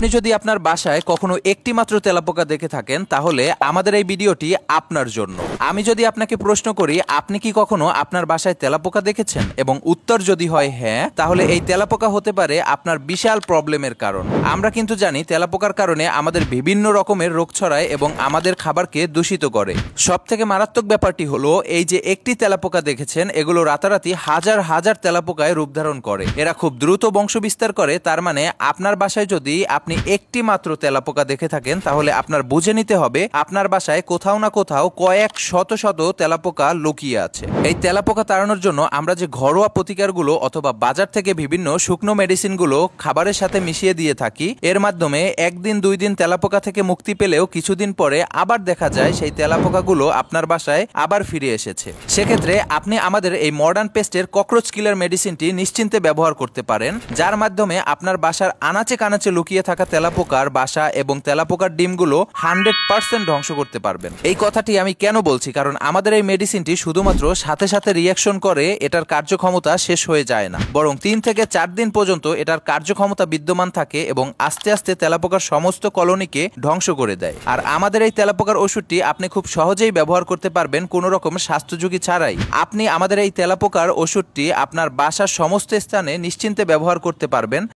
আপনি যদি আপনার বাসায় কখনো একটি মাত্র তেলাপোকা দেখে থাকেন তাহলে আমাদের এই ভিডিওটি আপনার জন্য। আমি যদি আপনাকে প্রশ্ন করি আপনি কি কখনো আপনার বাসায় তেলাপোকা দেখেছেন এবং উত্তর যদি হয় হ্যাঁ, তাহলে এই তেলাপোকা হতে পারে আপনার বিশাল প্রবলেমের কারণ। আমরা কিন্তু জানি তেলাপোকার কারণে আমাদের বিভিন্ন রকমের রোগ ছড়ায় এবং আমাদের খাবারকে দূষিত করে। সবথেকে মারাত্মক ব্যাপারটি হলো এই যে একটি তেলাপোকা দেখেছেন, এগুলো রাতারাতি হাজার হাজার তেলাপোকায় রূপ ধারণ করে। এরা খুব দ্রুত বংশ বিস্তার করে। তার মানে আপনার বাসায় যদি আপনি একটি মাত্র তেলাপোকা দেখে থাকেন তাহলে আপনার বুঝে নিতে হবে আপনার বাসায় কোথাও না কোথাও কয়েক শত শত তেলাপোকা লুকিয়ে আছে। এই তেলাপোকা তাড়ানোর জন্য আমরা যে ঘরোয়া প্রতিকারগুলো অথবা বাজার থেকে বিভিন্ন শুকনো মেডিসিনগুলো খাবারের সাথে মিশিয়ে দিয়ে থাকি, এর মাধ্যমে একদিন দুই দিন তেলাপোকা থেকে মুক্তি পেলেও কিছুদিন পরে আবার দেখা যায় সেই তেলাপোকাগুলো আপনার বাসায় আবার ফিরে এসেছে। সেক্ষেত্রে আপনি আমাদের এই মডার্ন পেস্টের ককরোচ কিলার মেডিসিনটি নিশ্চিন্তে ব্যবহার করতে পারেন, যার মাধ্যমে আপনার বাসার আনাচে কানাচে লুকিয়ে থাকা তেলাপোকার বাসা এবং তেলাপোকার ডিমগুলো 100% ধ্বংস করতে পারবেন। এই কথাটি আমি কেন বলছি, কারণ আমাদের এই মেডিসিনটি শুধুমাত্র সাথে সাথে রিঅ্যাকশন করে এটার কার্যক্ষমতা শেষ হয়ে যায় না, বরং 3 থেকে 4 দিন পর্যন্ত এটার কার্যক্ষমতা বিদ্যমান থাকে এবং আস্তে আস্তে তেলাপোকার সমস্ত কলোনিকে ধ্বংস করে দেয়। আর আমাদের এই তেলাপোকার ওষুধটি আপনি খুব সহজেই ব্যবহার করতে পারবেন কোনো রকম স্বাস্থ্য ঝুঁকি ছাড়াই। আপনি আমাদের এই তেলাপোকার ওষুধটি আপনার বাসার সমস্ত স্থানে নিশ্চিন্তে ব্যবহার করতে পারবেন।